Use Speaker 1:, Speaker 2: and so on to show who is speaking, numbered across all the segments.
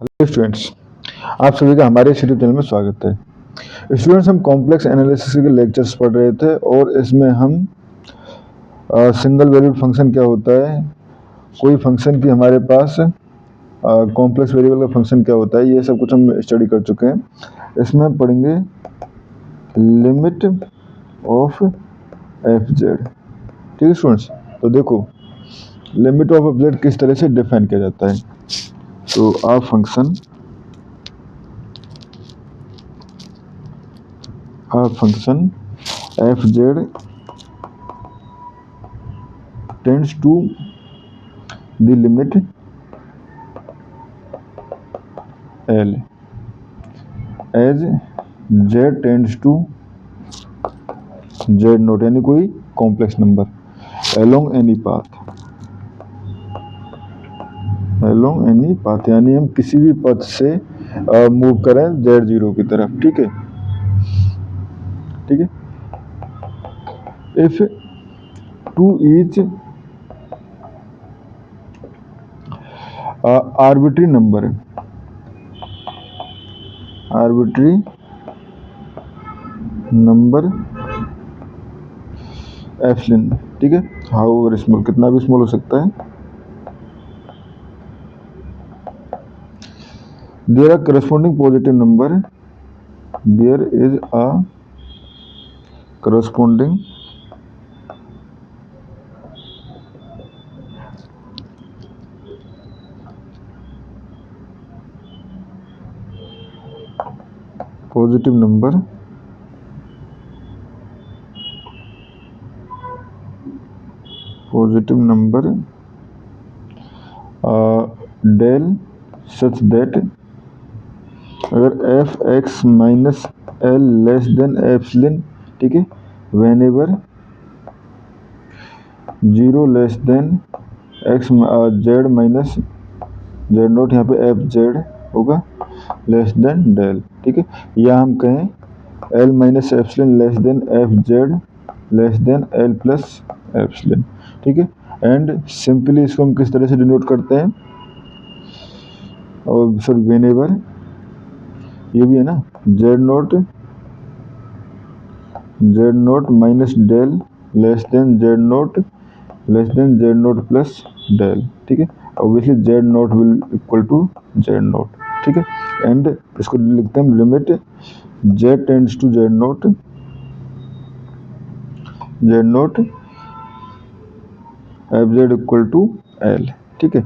Speaker 1: Hello students, आप सभी का हमारे इस यूट्यूब चैनल में स्वागत है। स्टूडेंट्स, हम कॉम्प्लेक्स एनालिसिस के लेक्चर्स पढ़ रहे थे और इसमें हम सिंगल वैल्यूड फंक्शन क्या होता है, कोई फंक्शन की हमारे पास कॉम्प्लेक्स वेरिएबल का फंक्शन क्या होता है, ये सब कुछ हम स्टडी कर चुके हैं। इसमें हम पढ़ेंगे लिमिट ऑफ एफ जेड। ठीक है स्टूडेंट्स, तो देखो लिमिट ऑफ एफ जेड किस तरह से डिफाइन किया जाता है। तो आप function F Z tends to the limit L as Z tends to Z note, यानी कोई complex number along any path, यानी हम किसी भी पथ से मूव करें Z0 की तरफ। ठीक है, if 2 is arbitrary number epsilon, ठीक है, हाउएवर स्मॉल, कितना भी स्मॉल हो सकता है। There are corresponding positive number, there is a corresponding positive number del such that अगर F X minus L less than epsilon, ठीक है, whenever 0 less than X Z minus Z nought, यहाँ पे F Z होगा less than del. ठीक है, या हम कहें L minus epsilon less than F Z less than L plus epsilon. ठीक है, एंड सिंपली इसको हम किस तरह से डिनोट करते हैं, और सर वेन एवर ये भी है ना, z nought minus del less than z nought plus del. ठीक है, obviously z nought will equal to z nought. ठीक है, एंड इसको लिखते हैं limit z tends to z nought f z equal to l. ठीक है,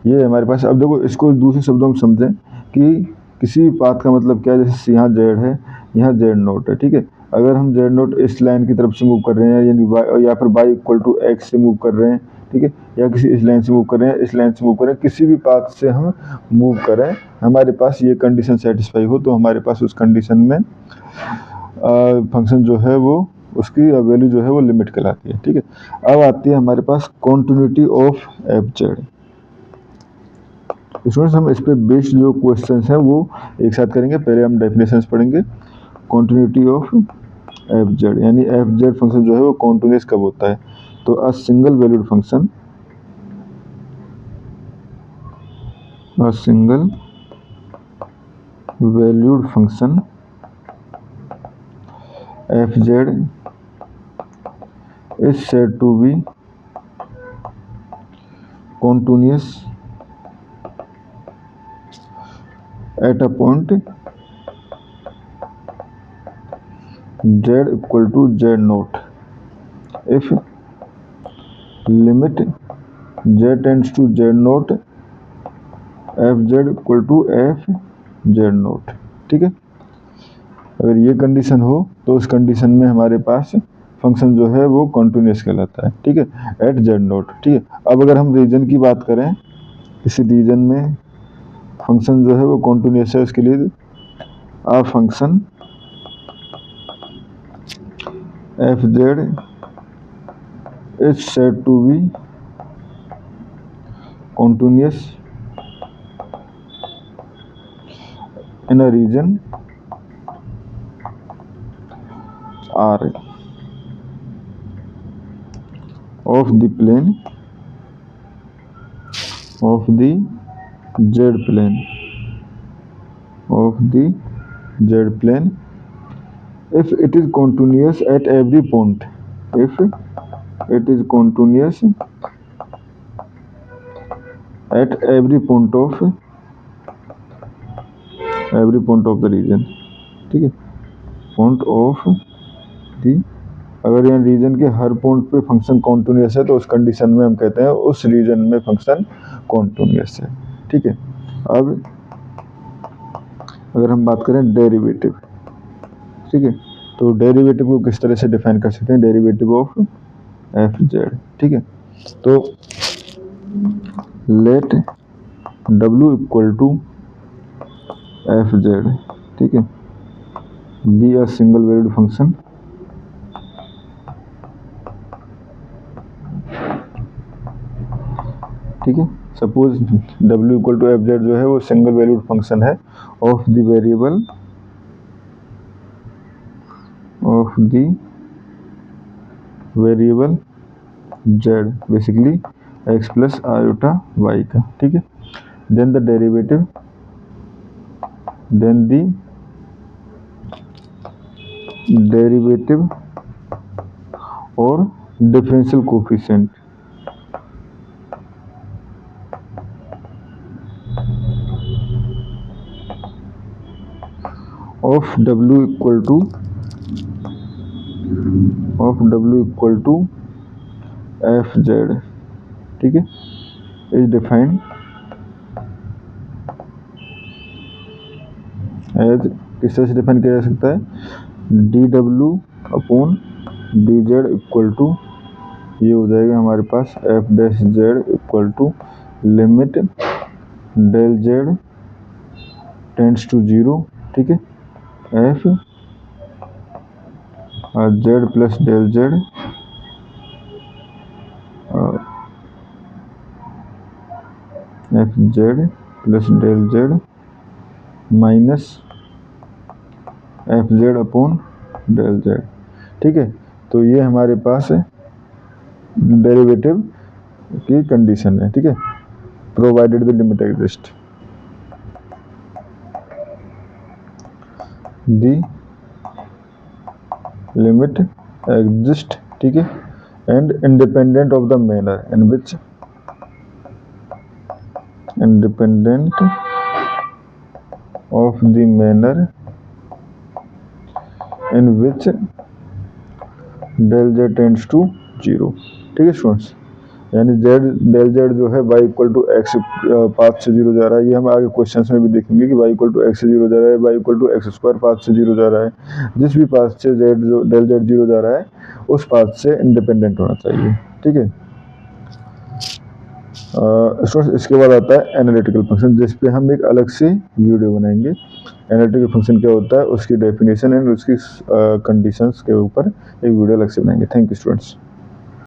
Speaker 1: ये हमारे पास। अब देखो इसको दूसरे शब्दों में समझें कि किसी भी पाथ का मतलब क्या है। जैसे यहाँ जेड है, यहाँ जेड नोट है। ठीक है, अगर हम जेड नोट इस लाइन की तरफ से मूव कर रहे हैं, यानी या फिर बाई इक्वल टू एक्स से मूव कर रहे हैं, ठीक है, या किसी इस लाइन से मूव कर रहे हैं, इस लाइन से मूव कर रहे हैं, किसी भी पाथ से हम मूव करें, हमारे पास ये कंडीशन सेटिस्फाई हो, तो हमारे पास उस कंडीशन में फंक्शन जो है वो, उसकी वैल्यू जो है वो लिमिट कहलाती है। ठीक है, अब आती है हमारे पास continuity of F Z. Students, हम इस पे बेस्ड जो क्वेश्चंस हैं वो एक साथ करेंगे। पहले हम डेफिनेशंस पढ़ेंगे। कॉन्टिन्यूटी ऑफ एफ जेड, यानी एफ जेड फंक्शन जो है वो कॉन्टिन्यूस कब होता है। तो अ single valued function F Z is said to be continuous at a point z equal to z naught if limit z tends to z naught f z equal to f z naught। ठीक है, अगर ये condition हो तो उस condition में हमारे पास function जो है वो कॉन्टिन्यूस कहलाता है। ठीक है, एट जेड नोट। ठीक है, अब अगर हम रीजन की बात करें, इसी रीजन में फंक्शन जो है वो कॉन्टिन्यूस है, उसके लिए a function F Z is said to be continuous in a region R of the plane of the z plane। of the z plane if it is continuous at every point. If it is continuous at every point of the region, ठीक है, point of the, अगर यहाँ reason के हर point पे function continuous है तो उस condition में हम कहते हैं उस रीजन में फंक्शन कॉन्टिन्यूस है, ठीक है। अब अगर हम बात करें डेरिवेटिव, ठीक है, तो डेरिवेटिव को किस तरह से डिफाइन कर सकते हैं, डेरिवेटिव ऑफ एफ जेड, ठीक है। तो लेट डब्ल्यू इक्वल टू एफ जेड, ठीक है, be a single valued function ठीक है। सपोज डब्ल्यू इक्वल टू एफ जेड जो है वो सिंगल वैल्यूड फंक्शन है of the variable z, basically x plus iota y का, ठीक है। देन द डेरिवेटिव, और डिफरेंशियल कोफिशिएंट ऑफ डब्ल्यू इक्वल टू एफ जेड, ठीक है, इज डिफाइंड एज, किस तरह से डिफाइन किया जा सकता है, D W upon D Z equal to, ये हो जाएगा हमारे पास F dash Z equal to limit del Z tends to 0, ठीक है, F Z plus del Z F Z plus del Z minus F Z upon del Z, ठीक है। तो ये हमारे पास डेरिवेटिव की कंडीशन है, ठीक है, provided the limit exist, the limit exist, ठीक है, and independent of the manner in which del Z tends to 0, ठीक है स्टूडेंट्स। यानी जेड डेल जेड जो है y equal to x path से 0 जा रहा है, ये हम आगे क्वेश्चंस में भी देखेंगे कि वाई इक्वल टू एक्स से 0 जा रहा है, y equal to x square path से 0 जा रहा है, जिस भी पाथ से जेड जो डेल जेड 0 जा रहा है उस पाथ से इंडिपेंडेंट होना चाहिए, ठीक है। इसके बाद आता है एनालिटिकल फंक्शन, जिस पे हम एक अलग से वीडियो बनाएंगे। एनालिटिकल फंक्शन क्या होता है, उसकी डेफिनेशन एंड उसकी कंडीशंस के ऊपर एक वीडियो अलग से बनाएंगे। Thank you students.